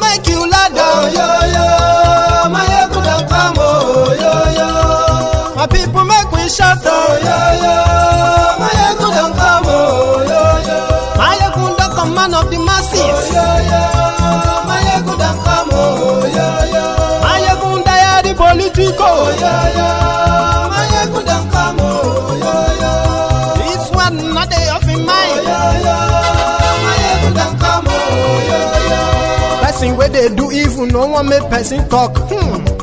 make you lie down. Yo yo, Mayegun don come. Oh yo yo, my people make we shout. Oh yo yo, Mayegun don come. Oh yo yo, Mayegun don come, man of the masses. Oh yo yo, Mayegun don come. Oh yo yo, Mayegun diary politico. Oh yo yo, Mayegun don come. Oh yo yo, this one not dey off in mind. Oh yo yo, Mayegun don come. Oh yo yo, person wey dey do evil no wan make person talk.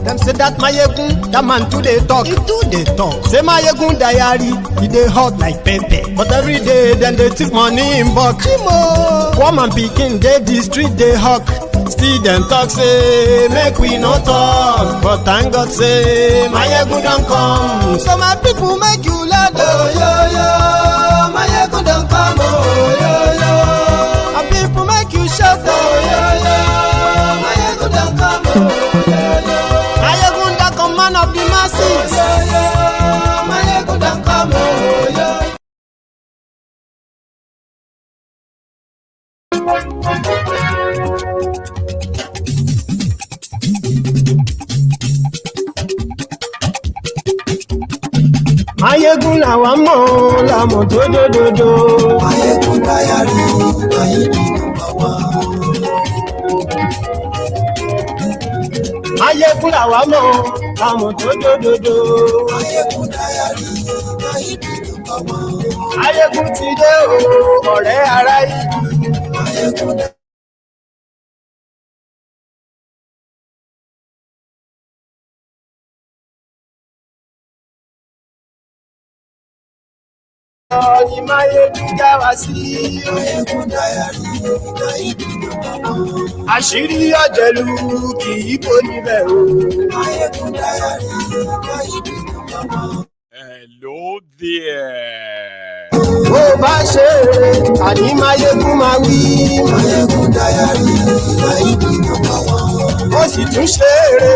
Them say that Mayegun, that man too dey talk. He too dey talk. Say Mayegun diary, he dey hot like pepper. But every day, then they take money in bulk. Woman pikin dey the street dey hawk. Still them talk say, make we no talk. But thank God say, Mayegun don come. So my people make you laugh. Oh yo yo, Mayegun don come. Oh yo yo, my people make you shout. Oh yo yo, Mayegun don come. Oh yo yo, Mayegun don come, man of the masses. Oh yo yo, Mayegun don come. Oh yo. Mayegun làwa mọ̀ làmọ̀ tó dòdòdò. Mayegun diary, Mayegun number one. Mayegun làwa mọ̀ làmọ̀ tó dòdòdò. Mayegun diary, Mayegun number one. Mayegun ti dé o, ọ̀rẹ́ ara yìí. Mayegun diary. Ni Mayegun já wa sí. Mayegun diary, Mayegun number one. Àṣírí ọ̀jẹ̀lú kì í bò níbẹ̀ o. Mayegun diary, Mayegun number one. Hello there. Bó bá ṣe eré, àní Mayegun máa wí. Mayegun diary, Mayegun number one. Ó sì tún ṣe eré,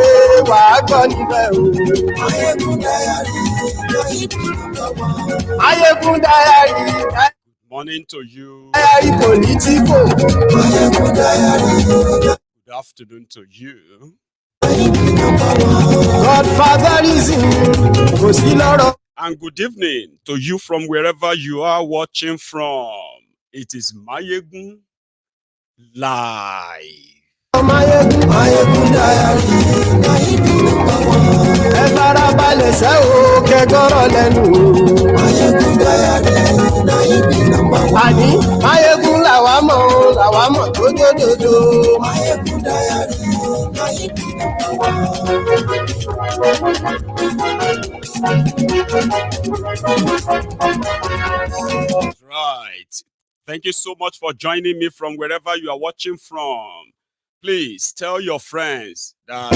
wàá gbọ́ níbẹ̀ o. Mayegun diary, Mayegun number one. Mayegun diary. Good morning to you. Diary politico. Mayegun diary. Good afternoon to you. Godfatherism kò sí lọ́rọ̀. And good evening to you from wherever you are watching from. It is Mayegun live. Mayegun, Mayegun diary, Mayegun number one. Ẹ farabalẹ̀ ṣe o, kẹ́gọ́rọ̀ lẹ́nu o. Mayegun diary, Mayegun number one. Àní Mayegun làwa mọ̀ tó dòdòdò. Mayegun diary, Mayegun number one. Right. Thank you so much for joining me from wherever you are watching from. Please tell your friends that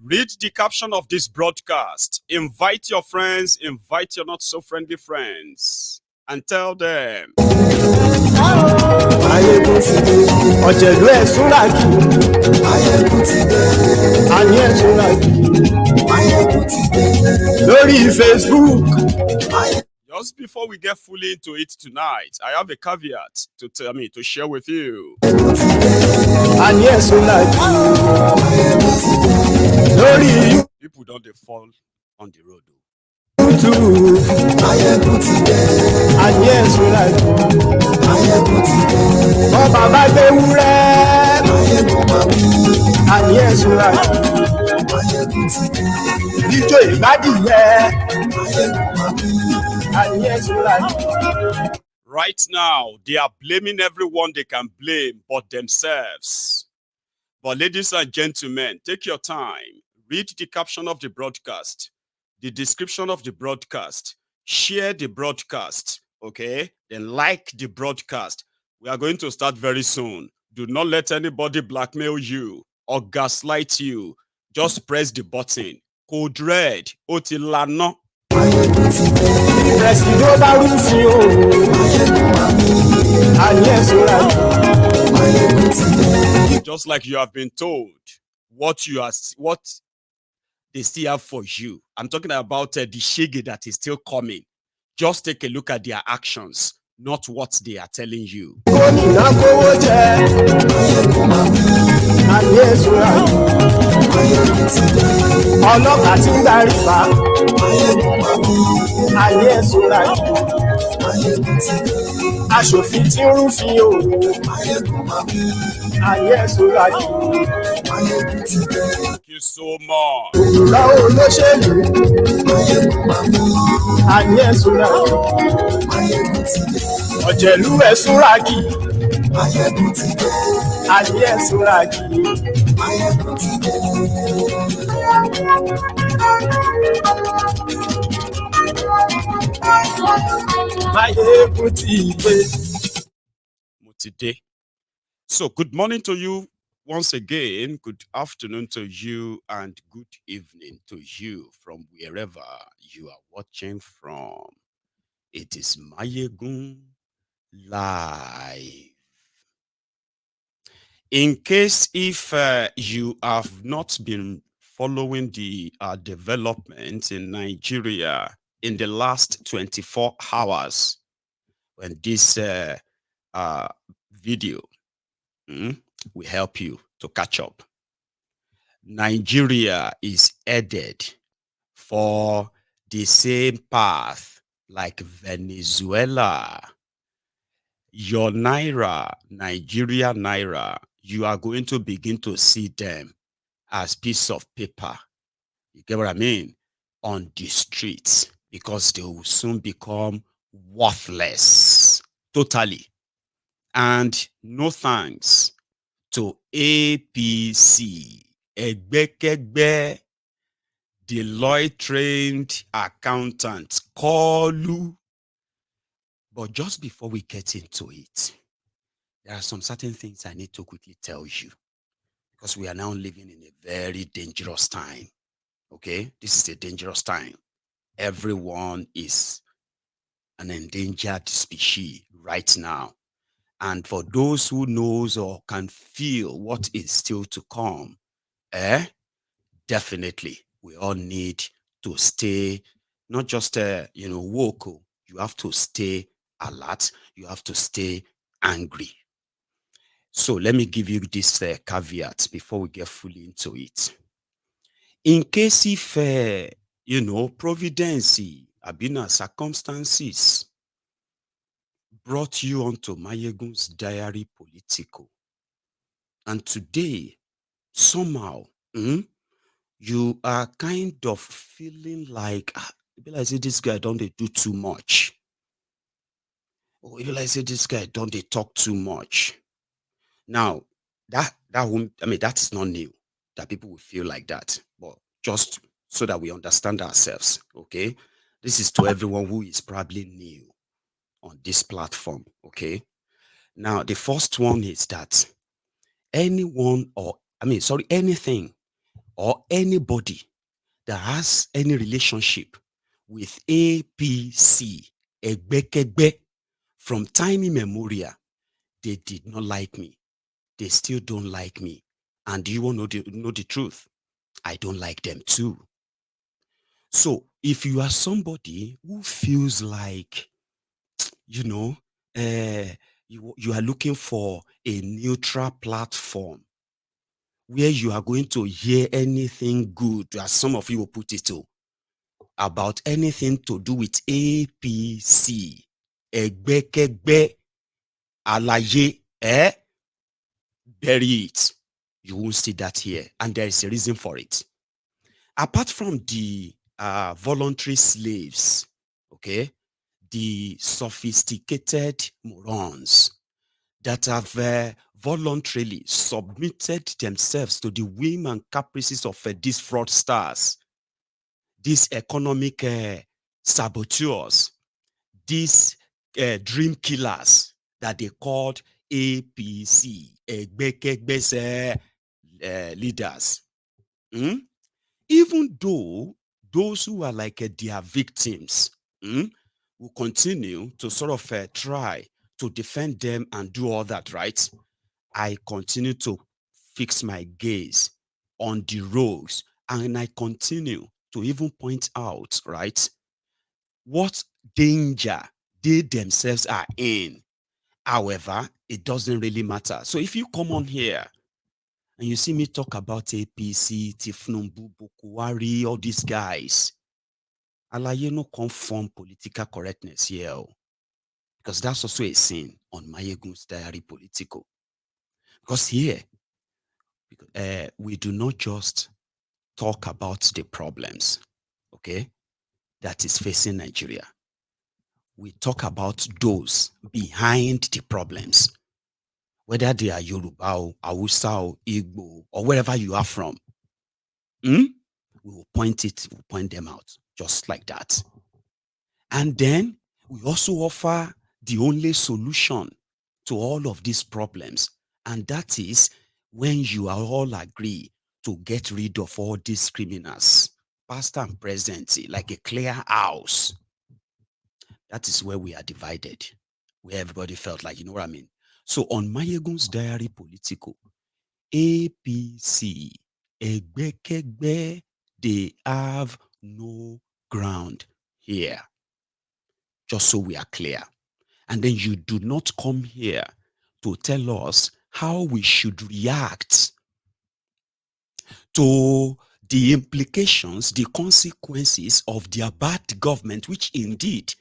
read the caption of this broadcast. Invite your friends, invite your not so friendly friends, and tell them. Lórí Facebook. Just before we get fully into it tonight, I have a caveat to share with you. People don't they fall on the road. Right now, they are blaming everyone they can blame but themselves. But ladies and gentlemen, take your time. Read the caption of the broadcast, the description of the broadcast, share the broadcast, okay? Then like the broadcast. We are going to start very soon. Do not let anybody blackmail you or gaslight you. Just press the button. Code red, Otilano. Just like you have been told what they still have for you. I'm talking about the Shege that is still coming. Just take a look at their actions. not what they are telling you. gómìnà kówó jẹ ayé ìṣúra ọlọ́pàá tí ń darí bá ayé ìṣúra aṣòfin tí ń rúfin òwò ayé ìṣúra Thank you so much. òwúrọ̀ olóṣèlú ayé ìṣúra ọ̀jẹ̀lú ẹ̀ṣúra kì ayé ìṣúra kì. Máyégún ti dé. Mo ti dé. So, good morning to you once again. Good afternoon to you and good evening to you from wherever you are watching from. It is Mayegun Live. In case if you have not been following the development in Nigeria in the last 24 hours, when this video will help you to catch up. Nigeria is headed for the same path like Venezuela. Your Naira, Nigeria Naira, you are going to begin to see them as piece of paper. You get what I mean? On the streets, because they will soon become worthless. Totally. And no thanks to APC, Egbekegbe, Deloitte trained accountant, Kolu. But just before we get into it, there are some certain things I need to quickly tell you, because we are now living in a very dangerous time. Okay? This is a dangerous time. Everyone is an endangered species right now. And for those who knows or can feel what is still to come, definitely we all need to stay, not just woke. You have to stay alert. You have to stay angry. So let me give you this caveat before we get fully into it. In case if providence, abina circumstances brought you onto Mayegun's Diary Political, and today somehow you are kind of feeling like, I say this guy don't they do too much, or I say this guy don't they talk too much. Now that won't, that is not new that people will feel like that, but just so that we understand ourselves, okay? This is to everyone who is probably new on this platform, okay? Now the first one is that anything or anybody that has any relationship with APC, Egbekegbe, from time immemorial, they did not like me. They still don't like me. And do you want to know the truth? I don't like them too. So if you are somebody who feels like, you are looking for a neutral platform where you are going to hear anything good, as some of you will put it to, about anything to do with APC, Egbekegbe, Alaye, bury it. You won't see that here. And there is a reason for it. Apart from the voluntary slaves, okay, the sophisticated morons that have voluntarily submitted themselves to the whim and caprices of these fraudsters, these economic saboteurs, these dream killers that they called APC, Egbekegbe's leaders. Even though those who are like their victims will continue to sort of try to defend them and do all that, right? I continue to fix my gaze on the rogues, and I continue to even point out, right, what danger they themselves are in. However, it doesn't really matter. So if you come on here and you see me talk about APC, Tifnumbu, Bukuwari, all these guys, alaye no conform political correctness here, because that's also a sin on Mayegun's diary political. Because here, we do not just talk about the problems, okay, that is facing Nigeria. We talk about those behind the problems, whether they are Yoruba, or Hausa, or Igbo, or wherever you are from. We will point them out just like that. And then we also offer the only solution to all of these problems. And that is when you are all agree to get rid of all these criminals, past and present, like a clear house. That is where we are divided, where everybody felt like, you know what I mean? So on Mayegun's diary political, APC, Egbekegbe, they have no ground here. Just so we are clear. And then you do not come here to tell us how we should react to the implications, the consequences of their bad government, which indeed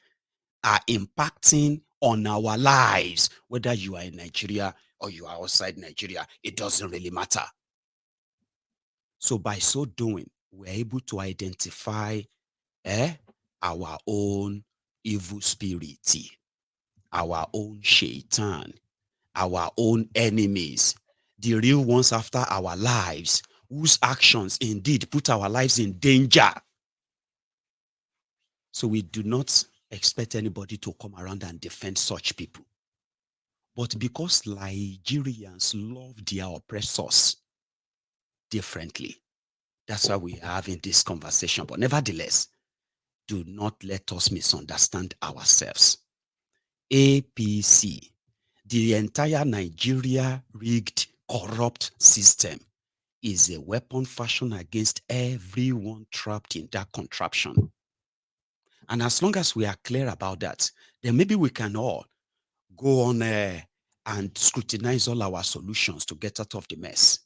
are impacting on our lives, whether you are in Nigeria or you are outside Nigeria, it doesn't really matter. So by so doing, we're able to identify our own evil spirit, our own shaitan, our own enemies, the real ones after our lives, whose actions indeed put our lives in danger. So we do not expect anybody to come around and defend such people. But because Nigerians love their oppressors differently, that's why we are having this conversation. But nevertheless, do not let us misunderstand ourselves. APC, the entire Nigeria rigged, corrupt system, is a weapon fashioned against everyone trapped in that contraption. And as long as we are clear about that, then maybe we can all go on and scrutinize all our solutions to get out of the mess.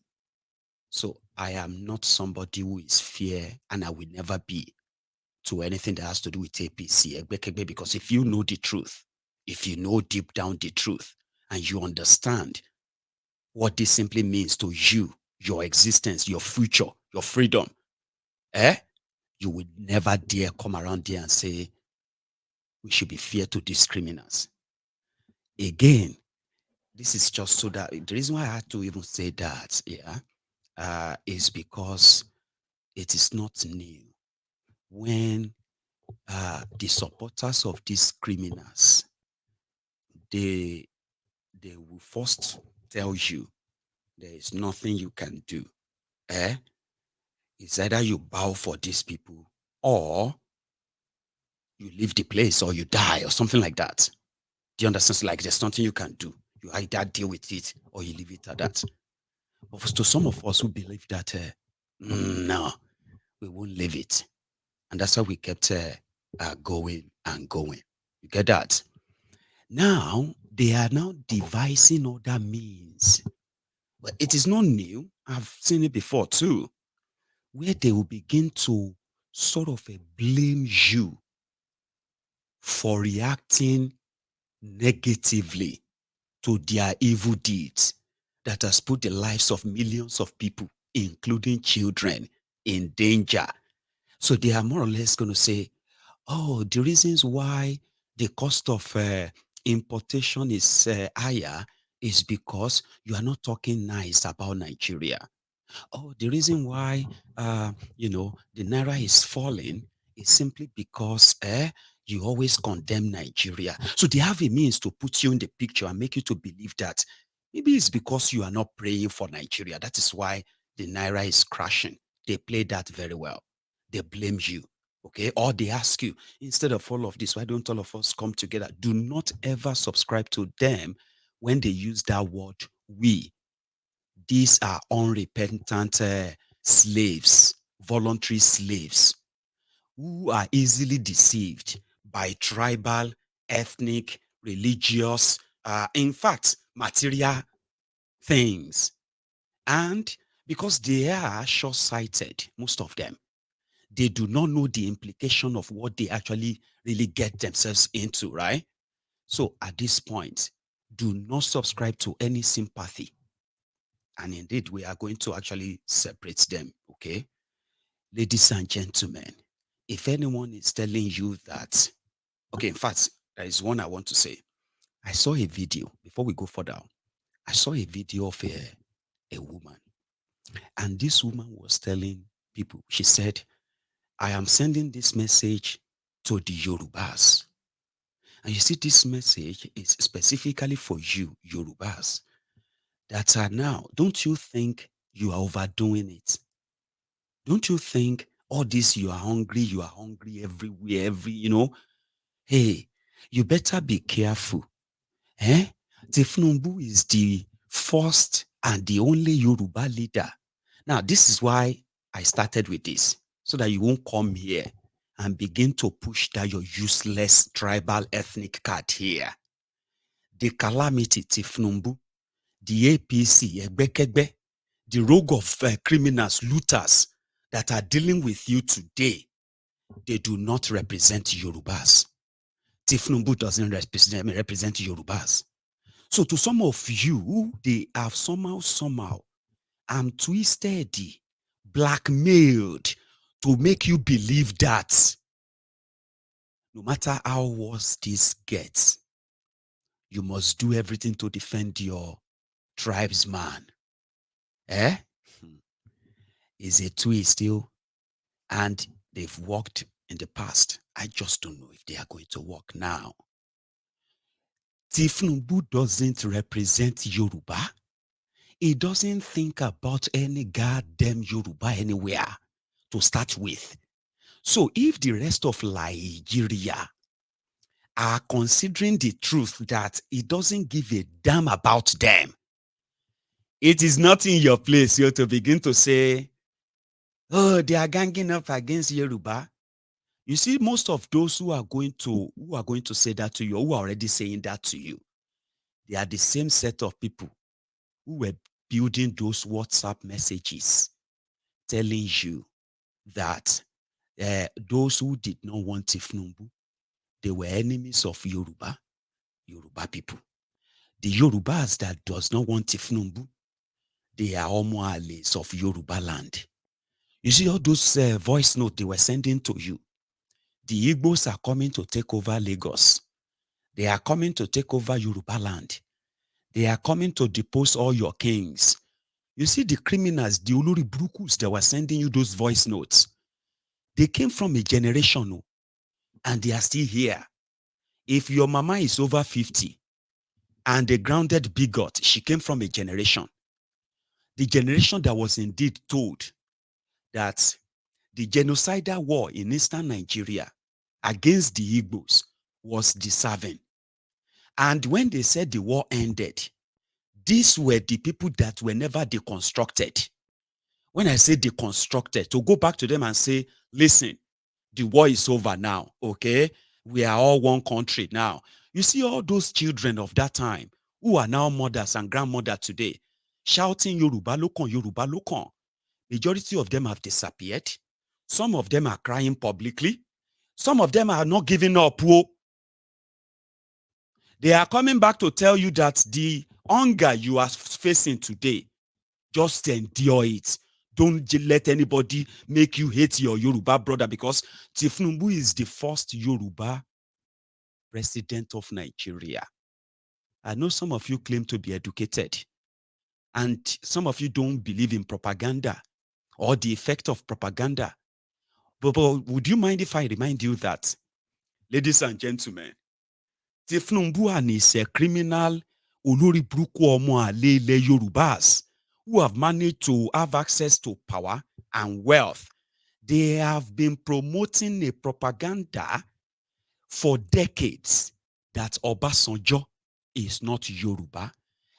So I am not somebody who is fear, and I will never be, to anything that has to do with APC, because if you know the truth, if you know deep down the truth, and you understand what this simply means to you, your existence, your future, your freedom, you would never dare come around there and say we should be fair to these criminals. Again, this is just so that the reason why I had to even say that, is because it is not new when the supporters of these criminals, they will first tell you there is nothing you can do. It's either you bow for these people or you leave the place or you die or something like that. Do you understand? So like there's nothing you can do. You either deal with it or you leave it at that. But to some of us who believe that, no, we won't leave it. And that's why we kept going and going. You get that? Now, they are now devising other means. But it is not new. I've seen it before too, where they will begin to sort of blame you for reacting negatively to their evil deeds that has put the lives of millions of people, including children, in danger. So they are more or less going to say, oh, the reasons why the cost of importation is higher is because you are not talking nice about Nigeria. Oh, the reason why, the Naira is falling is simply because you always condemn Nigeria. So they have a means to put you in the picture and make you to believe that maybe it's because you are not praying for Nigeria. That is why the Naira is crashing. They play that very well. They blame you. Okay. Or they ask you, instead of all of this, why don't all of us come together? Do not ever subscribe to them when they use that word we. These are unrepentant slaves, voluntary slaves, who are easily deceived by tribal ethnic, religious, in fact, material things. And because they are short-sighted, most of them, they do not know the implication of what they actually really get themselves into, right? So at this point, do not subscribe to any sympathy. And indeed, we are going to actually separate them, okay? Ladies and gentlemen, if anyone is telling you that, okay, in fact, there is one I want to say. I saw a video, before we go further, I saw a video of a woman. And this woman was telling people, she said, I am sending this message to the Yorubas. And you see, this message is specifically for you, Yorubas, that are now, don't you think you are overdoing it? Don't you think all this, you are hungry everywhere, hey, you better be careful. Eh? Tifnumbu is the first and the only Yoruba leader. Now, this is why I started with this, so that you won't come here and begin to push that your useless tribal ethnic card here. The calamity Tifnumbu, the APC, Egbekegbe, the rogue of criminals, looters that are dealing with you today, they do not represent Yorubas. Tifnumbu doesn't represent Yorubas. So to some of you, they have somehow twisted, blackmailed to make you believe that no matter how worse this gets, you must do everything to defend your tribesman. Eh? Is a twist still, and they've worked in the past. I just don't know if they are going to work now. Tifnumbu doesn't represent Yoruba. He doesn't think about any goddamn Yoruba anywhere to start with. So if the rest of Nigeria are considering the truth that he doesn't give a damn about them, it is not in your place here to begin to say, oh, they are ganging up against Yoruba. You see, most of those who are going to say that to you, who are already saying that to you, they are the same set of people who were building those WhatsApp messages telling you that those who did not want Tifnumbu, they were enemies of Yoruba people. The Yorubas that does not want Tifnumbu, they are Omoales of Yoruba land. You see all those voice notes they were sending to you. The Igbos are coming to take over Lagos. They are coming to take over Yoruba land. They are coming to depose all your kings. You see the criminals, the Olori Brukus that were sending you those voice notes. They came from a generation, and they are still here. If your mama is over 50 and a grounded bigot, she came from a generation. The generation that was indeed told that the genocidal war in eastern Nigeria against the Igbos was deserving. And when they said the war ended, these were the people that were never deconstructed. When I say deconstructed, to go back to them and say, listen, the war is over now, okay? We are all one country now. You see all those children of that time who are now mothers and grandmothers today shouting Yoruba Lokon, Yoruba Lokon. Majority of them have disappeared. Some of them are crying publicly. Some of them are not giving up. They are coming back to tell you that the hunger you are facing today, just endure it. Don't let anybody make you hate your Yoruba brother, because Tifnumbu is the first Yoruba president of Nigeria. I know some of you claim to be educated, and some of you don't believe in propaganda or the effect of propaganda. But would you mind if I remind you that, ladies and gentlemen, Tifnumbu is a criminal Olori Buruku Omo Ale Yorubas who have managed to have access to power and wealth. They have been promoting a propaganda for decades that Obasanjo is not Yoruba.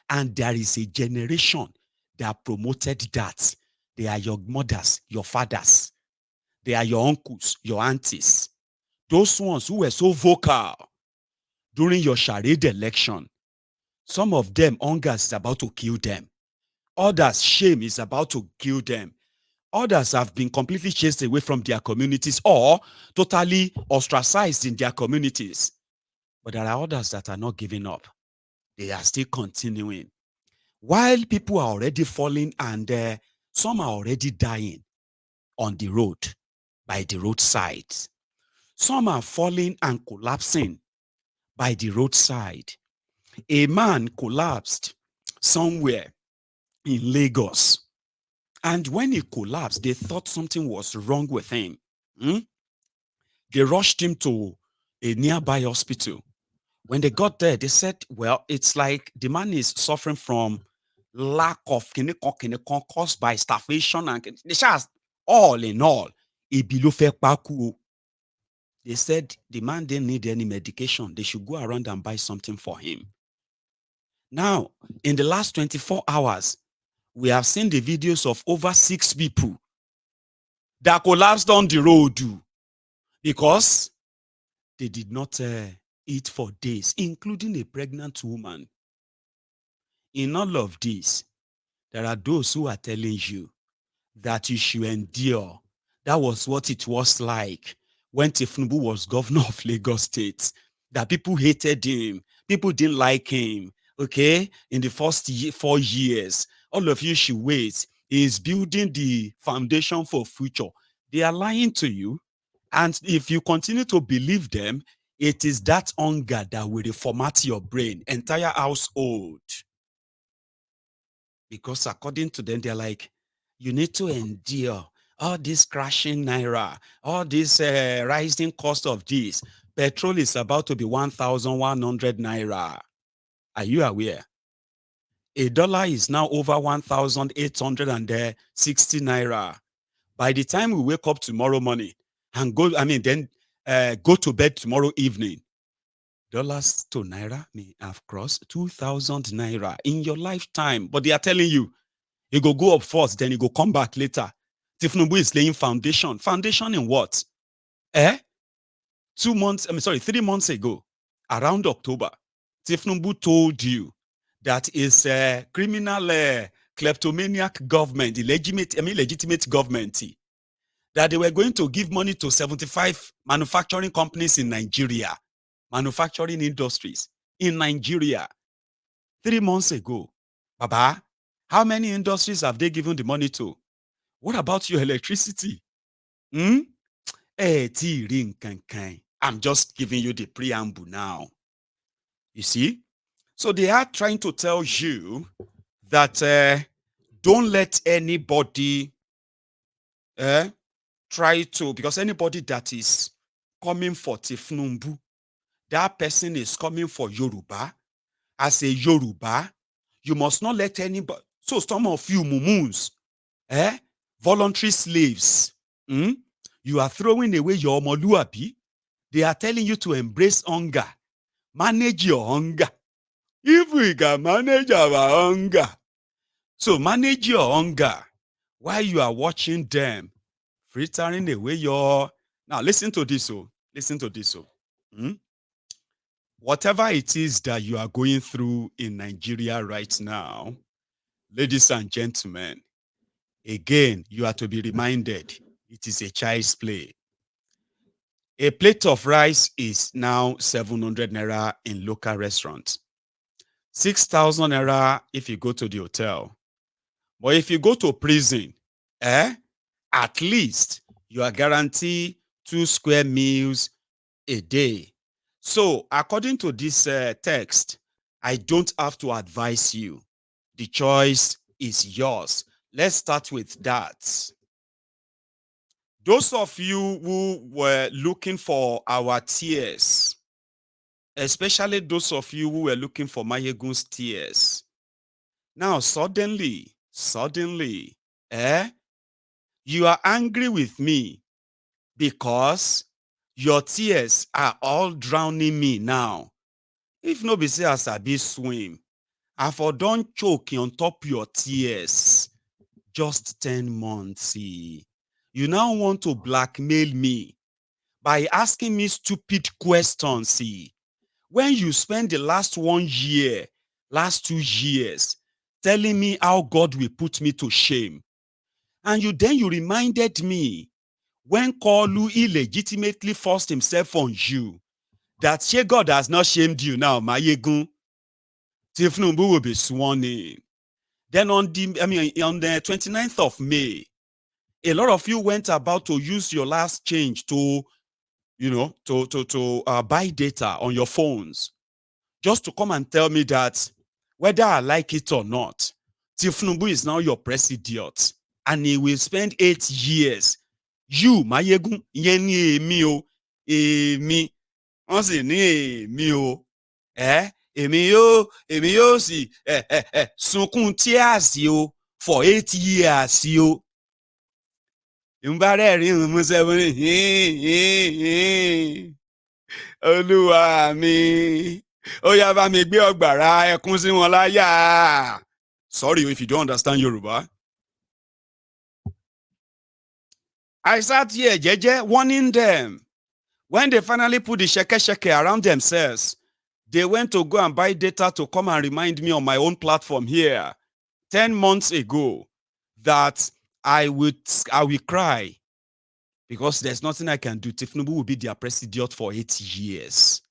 And there is a generation that promoted that. They are your mothers, your fathers. They are your uncles, your aunties. Those ones who were so vocal during your charade election. Some of them, hunger is about to kill them. Others, shame is about to kill them. Others have been completely chased away from their communities or totally ostracized in their communities. But there are others that are not giving up. They are still continuing. While people are already falling and some are already dying on the road, by the roadsides. Some are falling and collapsing by the roadside. A man collapsed somewhere in Lagos. And when he collapsed, they thought something was wrong with him. Hmm? They rushed him to a nearby hospital. When they got there, they said, well, it's like the man is suffering from lack of kinekon caused by starvation. And they just, all in all, they said the man didn't need any medication. They should go around and buy something for him. Now, in the last 24 hours, we have seen the videos of over 6 people that collapsed on the road because they did not eat for days, including a pregnant woman. In all of this, there are those who are telling you that you should endure. That was what it was like when Tinubu was governor of Lagos State, that people hated him. People didn't like him. Okay? In the first 4 years, all of you should wait. He is building the foundation for future. They are lying to you. And if you continue to believe them, it is that hunger that will reformat your brain, entire household. Because according to them, they're like, you need to endure all this crashing naira, all this rising cost of this. Petrol is about to be 1,100 naira. Are you aware? A dollar is now over 1,860 naira. By the time we wake up tomorrow morning and go, go to bed tomorrow evening, dollars to naira may have crossed 2,000 naira in your lifetime. But they are telling you, you go up first, then you go come back later. Tinubu is laying foundation. Foundation in what? 3 months ago, around October, Tinubu told you that is a criminal kleptomaniac government, legitimate government, that they were going to give money to 75 manufacturing companies in Nigeria, manufacturing industries in Nigeria. 3 months ago, Baba, how many industries have they given the money to? What about your electricity? I'm just giving you the preamble now. You see? So they are trying to tell you that don't let anybody try to, because anybody that is coming for Tifnumbu, that person is coming for Yoruba. As a Yoruba, you must not let anybody. So some of you mumuns, voluntary slaves, you are throwing away your omoluabi. They are telling you to embrace hunger. Manage your hunger. If we can manage our hunger. So manage your hunger while you are watching them frittering away your... Now listen to this. Listen to this. Whatever it is that you are going through in Nigeria right now, ladies and gentlemen, again, you are to be reminded, it is a child's play. A plate of rice is now 700 naira in local restaurants. 6,000 naira if you go to the hotel. But if you go to prison, at least you are guaranteed 2 square meals a day. So according to this text, I don't have to advise you. The choice is yours. Let's start with that. Those of you who were looking for our tears, especially those of you who were looking for Mayegun's tears, now suddenly, you are angry with me because your tears are all drowning me now. If no be say as I be swim, I for don choke on top your tears. Just 10 months, see. You now want to blackmail me by asking me stupid questions, see. when you spend the last 1 year, last 2 years, telling me how God will put me to shame, and you reminded me when Kolu illegitimately forced himself on you, that God has not shamed you now, Mayegun. Tifnumbu will be sworn in. Then on the 29th of May, a lot of you went about to use your last change to, buy data on your phones, just to come and tell me that whether I like it or not, Tifnumbu is now your president, and he will spend 8 years. You, Mayegun, yeni emi o, emi, wọ́n sì ní èmi o, èmi yóò sì sunkún tears o for 8 years o. Ìmúbárẹ́rìn músẹ́ olúwa mi, ó yá bá mi gbé ọ̀gbàrá ẹkún sí wọn láyà. Sorry if you don't understand Yoruba. I sat here, Jeje, warning them. When they finally put the sheke around themselves, they went to go and buy data to come and remind me on my own platform here 10 months ago that I will cry because there's nothing I can do. Tifnubu will be their president for 8 years.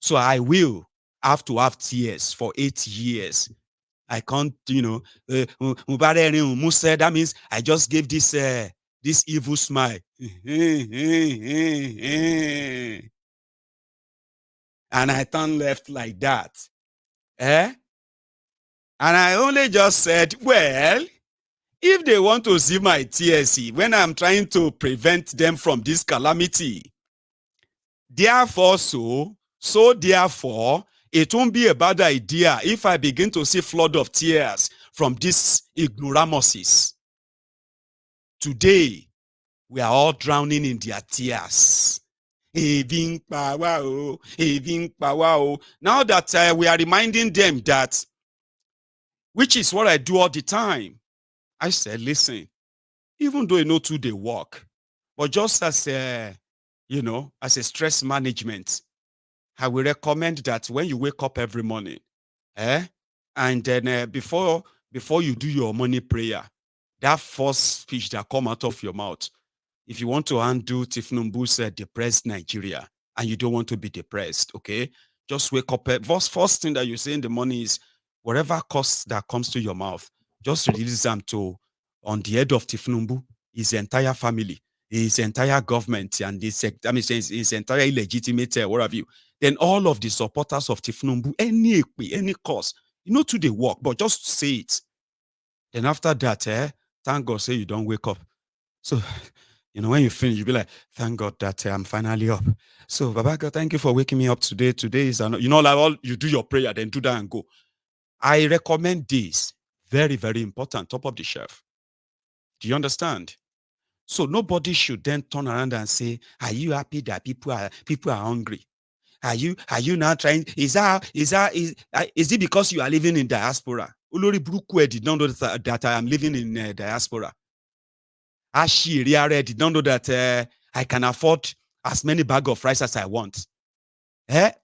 So I will have to have tears for 8 years. I can't, that means I just gave this evil smile. And I turned left like that. And I only just said, well, if they want to see my TSC when I'm trying to prevent them from this calamity, therefore, therefore, it won't be a bad idea if I begin to see flood of tears from these ignoramuses. Today, we are all drowning in their tears. Now that we are reminding them that, which is what I do all the time, I said, listen, even though you know too they work, but just as as a stress management, I will recommend that when you wake up every morning, and then before you do your morning prayer, that first speech that come out of your mouth, if you want to undo Tifnumbu's depressed Nigeria and you don't want to be depressed, okay, just wake up. First thing that you say in the morning is whatever cost that comes to your mouth, just release them on the head of Tifnumbu, his entire family, his entire government, and his entire illegitimate, what have you. Then all of the supporters of Tifnumbu, any cause, to the work, but just say it. Then after that, thank God, say you don't wake up. So, when you finish, you'll be like, thank God that I'm finally up. So, Baba God, thank you for waking me up today. Today is, like all you do your prayer, then do that and go. I recommend this. Very, very important, top of the shelf. Do you understand? So nobody should then turn around and say, are you happy that people are hungry? Are you now trying? Is it because you are living in diaspora? Olori Burúkú did not know that I am living in diaspora. Ashiri did not know that I can afford as many bags of rice as I want.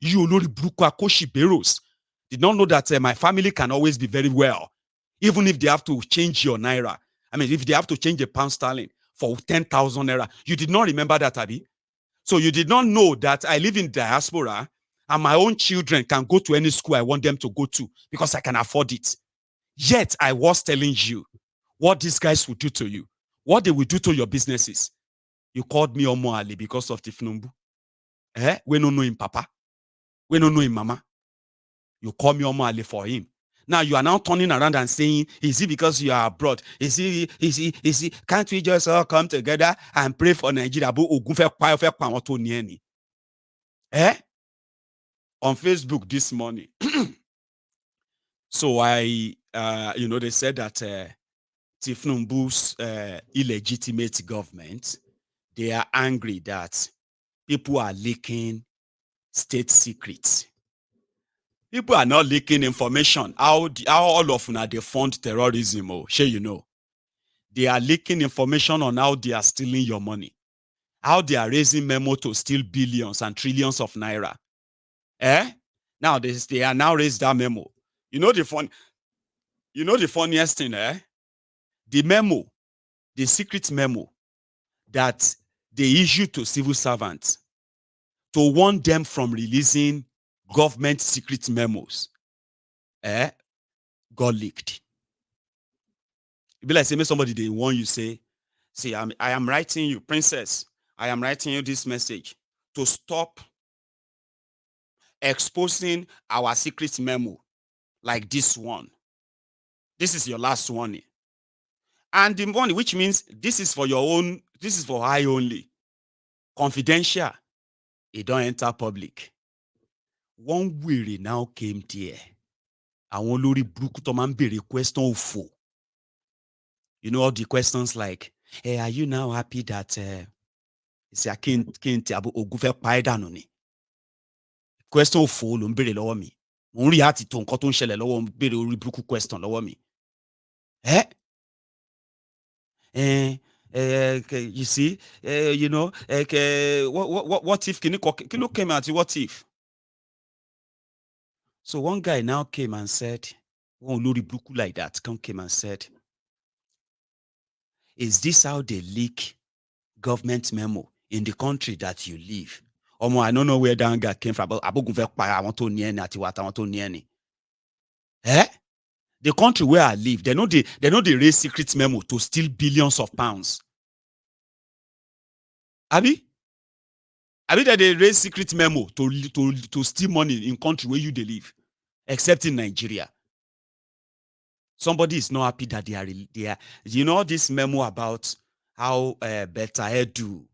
You Olori Burúkú Akoshi Beros did not know that my family can always be very well, even if they have to change your naira. I mean, if they have to change a pound sterling for 10,000 naira. You did not remember that, Abi? So you did not know that I live in diaspora and my own children can go to any school I want them to go to because I can afford it. Yet I was telling you what these guys will do to you, what they will do to your businesses. You called me Omo Ali because of Tifnumbu. We don't know him, Papa. We don't know him, Mama. You call me Omo Ali for him. Now you are now turning around and saying, is it because you are abroad? Is he? Can't we just all come together and pray for Nigeria? On Facebook this morning. So they said that Tifnumbu's illegitimate government, they are angry that people are leaking state secrets. People are not leaking information. How all of them they fund terrorism? They are leaking information on how they are stealing your money, how they are raising memo to steal billions and trillions of naira. Now they are now raised that memo. You know the funniest thing, eh? The memo, the secret memo that they issued to civil servants to warn them from releasing government secret memos, got leaked. It be like say, somebody they warn you, say, see, I am writing you, princess, I am writing you this message to stop exposing our secret memo like this one. This is your last warning. And the warning, which means this is for your own, this is for I only. Confidential. It don't enter public. One weary now came there. Àwọn olórí burúkú tó máa ń béèrè question òfò. You know all the questions like, hey, are you now happy that ṣe akéǹtì àbò ògùn fẹ́ pa ẹ́ dànù ni? Question òfò ló ń béèrè lọ́wọ́ mi. Mo ń rí àti tó nǹkan tó ń ṣẹlẹ̀ lọ́wọ́ mi, béèrè orí burúkú question lọ́wọ́ mi. You see, you know, what if kilo came out? What if? So one guy now came and said, one lori buku like that came and said, is this how they leak government memo in the country that you live? Omo, I don't know where that guy came from. I want to near the country where I live, they know they raise secret memo to steal billions of pounds. Abi that they raise secret memo to steal money in country where you they live, except in Nigeria. Somebody is not happy that they are. You know this memo about how better edu,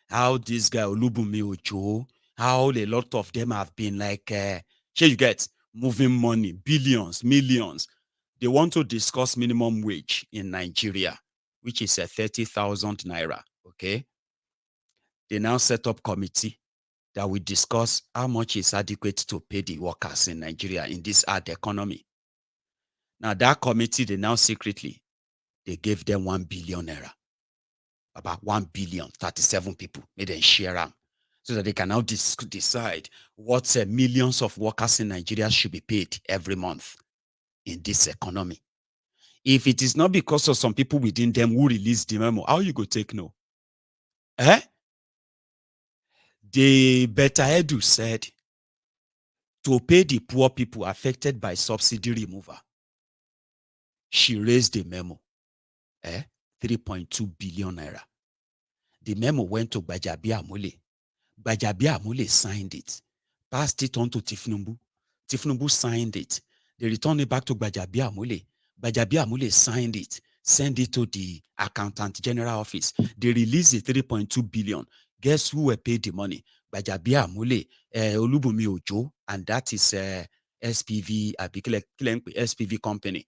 how this guy Olubunmi Ojo, how a lot of them have been like, here you get moving money, billions, millions. They want to discuss minimum wage in Nigeria, which is 30,000 naira. Okay. They now set up committee that will discuss how much is adequate to pay the workers in Nigeria in this hard economy. Now that committee, they now secretly, they gave them 1 billion naira. About 1 billion, 37 people made them share them so that they can now decide what millions of workers in Nigeria should be paid every month in this economy. If it is not because of some people within them who released the memo, how you go take no? The Better Edu said to pay the poor people affected by subsidy removal, she raised the memo, 3.2 billion naira. The memo went to Gbajabiamila Amule. Gbajabiamila Amule signed it, passed it on to Tifnumbu. Tifnumbu signed it. They returned it back to Gbajabiamila Amule. Gbajabiamila Amule signed it, sent it to the Accountant General Office. They released the 3.2 billion. Guess who were paid the money? Gbajabiamila Amule, Olubunmi Ojo, and that is SPV, SPV company.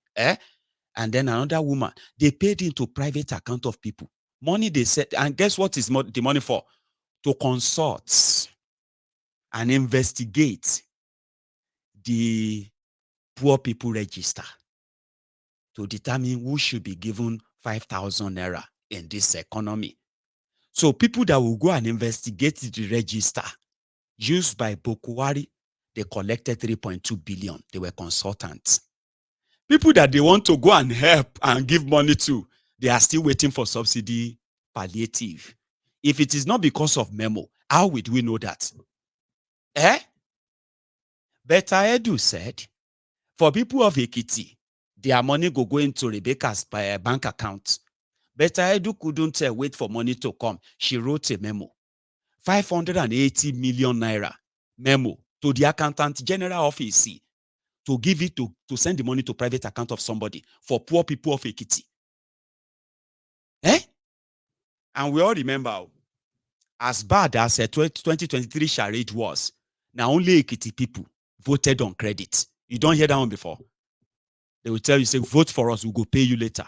And then another woman, they paid into private account of people. Money they said, and guess what is the money for? To consult and investigate the poor people register to determine who should be given 5,000 naira in this economy. So people that will go and investigate the register used by Bokwari, they collected 3.2 billion. They were consultants. People that they want to go and help and give money to, they are still waiting for subsidy palliative. If it is not because of memo, how would we know that? Better Edu said, for people of Ekiti, their money go into Rebecca's bank account. Better Edu couldn't wait for money to come. She wrote a memo, 580 million naira memo to the Accountant General Office to give it to send the money to private account of somebody for poor people of Ekiti. And we all remember, as bad as 2023 charade was, now only Ekiti people voted on credit. You don't hear that one before. They will tell you, say, vote for us, we'll go pay you later.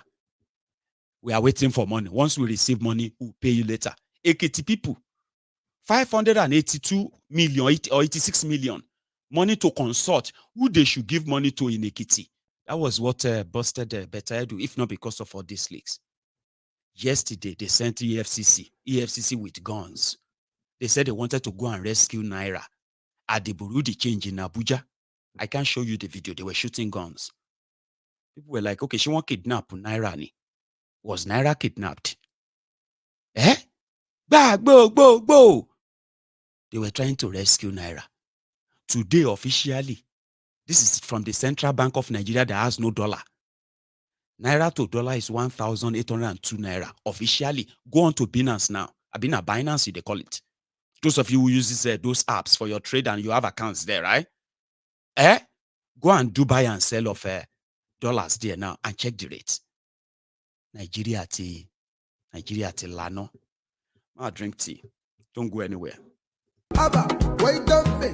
We are waiting for money. Once we receive money, we'll pay you later. Ekiti people, 582 million or 86 million money to consult who they should give money to in Ekiti. That was what busted Better Edu, if not because of all these leaks. Yesterday, they sent EFCC with guns. They said they wanted to go and rescue Naira. at the Bureau de Change in Abuja. I can't show you the video. They were shooting guns. People were like, okay, she won't kidnap Naira ni. Was Naira kidnapped? Eh? Bo. They were trying to rescue Naira. Today, officially, this is from the Central Bank of Nigeria that has no dollar. Naira to dollar is 1,802 Naira. Officially, go on to Binance now. Binance, they call it. Those of you who use those apps for your trade and you have accounts there, right? Go and do buy and sell of dollars there now and check the rates. Nigeria tea lano. I'll drink tea. Don't go anywhere. Abba, wait up me.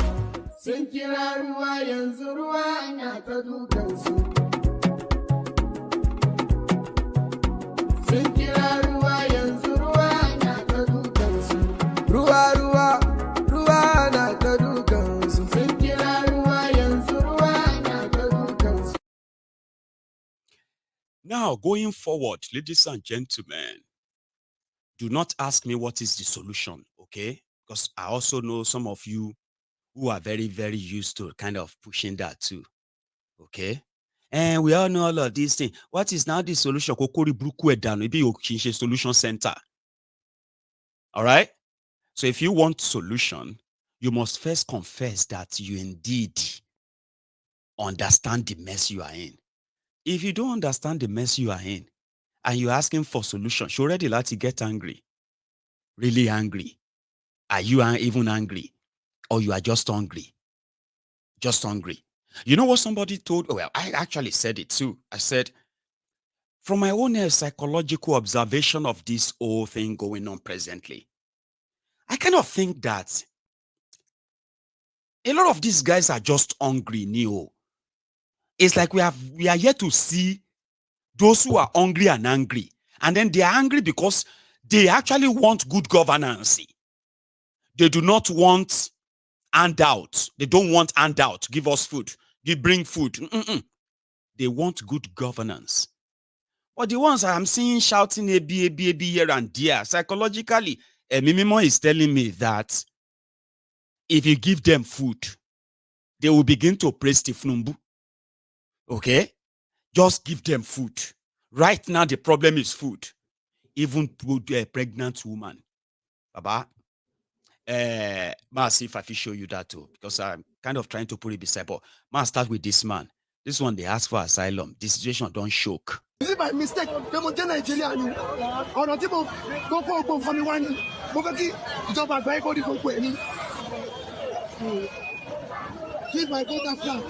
Now, going forward, ladies and gentlemen, do not ask me what is the solution, okay? Because I also know some of you who are very, very used to kind of pushing that too, okay? And we all know all of these things. What is now the solution? Kokori Bruku Edano, maybe Okinshe Solution Center. All right? So if you want solution, you must first confess that you indeed understand the mess you are in. If you don't understand the mess you are in, and you're asking for solutions, you're already like to get angry. Really angry. Are you even angry? Or you are just hungry? Just hungry. You know what somebody told? Well, I actually said it too. I said, from my own psychological observation of this whole thing going on presently, I kind of think that a lot of these guys are just hungry, Neo. It's like we are yet to see those who are hungry and angry. And then they are angry because they actually want good governance. They do not want handout. They don't want handout. Give us food. Bring food. They want good governance. But the ones I'm seeing shouting a B here and there, psychologically, Mimimo is telling me that if you give them food, they will begin to praise Tifnumbu. Okay? Just give them food. Right now, the problem is food. Even a pregnant woman. Baba, see if I can show you that too, because I'm kind of trying to put it beside. But man, start with this man. This one, they ask for asylum. The situation don't choke. Is it by mistake? Nigeria. Keep my voter flag.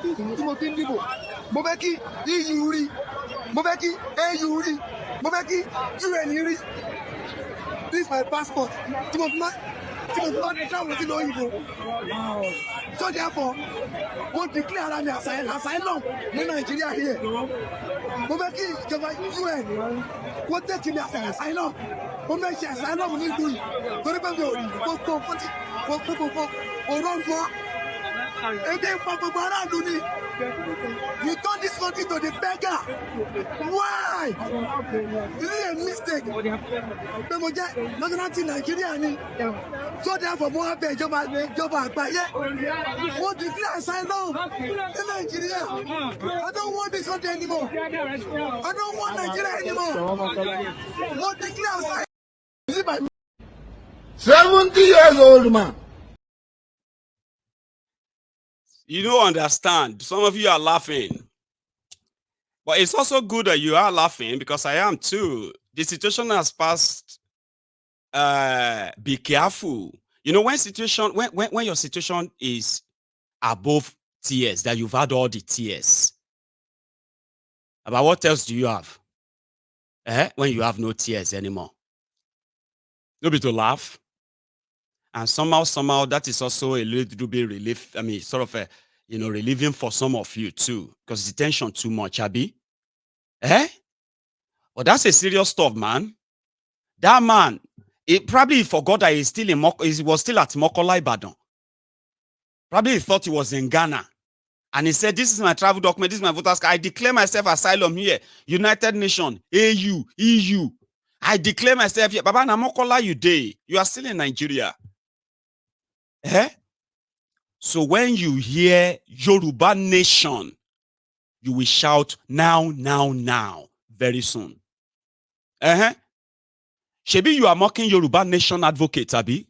Timothy Ndibo. Mobeki, Yuri. Mobeki, Yuri. Mobeki, Yuri. This is my passport. Timothy, travel to Oyibo. So therefore, we'll declare asylum in Nigeria here. Mobeki, UN. What take me as asylum? Mobeki, asylum in Italy. You turn this country to the beggar. Why? This is a mistake. Nigeria. So therefore, more job what declare asylum in Nigeria? I don't want this country anymore. I don't want Nigeria anymore. What declare asylum? 70 years old man. You don't understand. Some of you are laughing. But it's also good that you are laughing because I am too. The situation has passed. Be careful. You know, when your situation is above tears, that you've had all the tears. About what else do you have? When you have no tears anymore. Nobody to laugh. And somehow that is also a little bit relief. I mean, sort of a, relieving for some of you too, because the tension too much, Abby. But that's a serious stuff, man. That man, he probably forgot that he was still at Mokola Ibadan. Probably he thought he was in Ghana. And he said, this is my travel document, this is my voter's card. I declare myself asylum here. United Nations, AU, EU. I declare myself here. Baba na Mokola you day. You are still in Nigeria. So when you hear Yoruba Nation, you will shout now, now, now, very soon. Shebi, you are mocking Yoruba Nation advocates, Abi?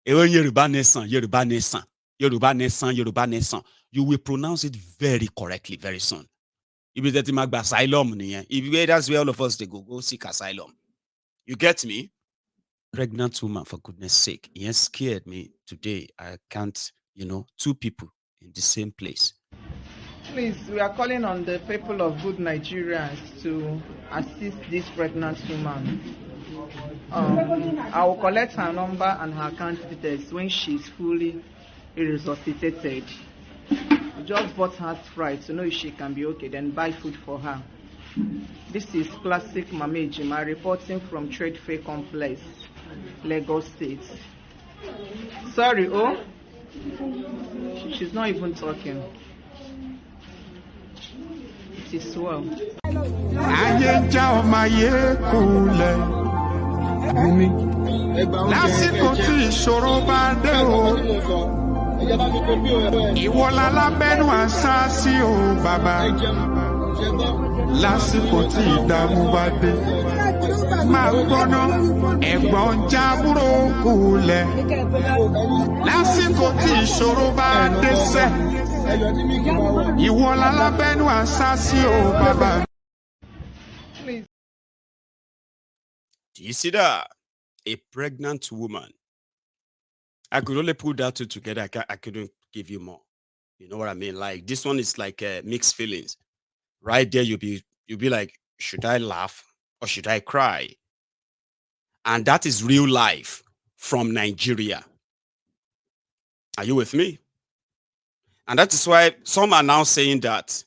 Yoruba Nation, Yoruba Nation, Yoruba Nation, Yoruba Nation. You will pronounce it very correctly very soon. If you get asylum, if that's where all of us they go seek asylum. You get me? Pregnant woman, for goodness sake. It scared me today. I can't, two people in the same place. Please, we are calling on the people of good Nigerians to assist this pregnant woman. I will collect her number and her account details when she's fully resuscitated. We just bought her Sprite to know if she can be okay, then buy food for her. This is Classic Mama Ejima reporting from Trade Fair Complex, Lagos State. Sorry, she's not even talking. It is well. Lásìkò tí ìṣòro bá dé o, ìwọ lálábẹ́nu àṣà sí o bàbá. Lásìkò tí ìdààmú bá dé, máa gbọ́ná ẹ̀gbọ́n jábúrò kulẹ̀. Lásìkò tí ìṣòro bá dé sẹ́, ìwọ lálábẹ́nu àṣà sí o bàbá. Do you see that? A pregnant woman. I could only put that two together. I couldn't give you more. You know what I mean? Like this one is like mixed feelings. Right there, you'll be like, should I laugh or should I cry? And that is real life from Nigeria. Are you with me? And that is why some are now saying that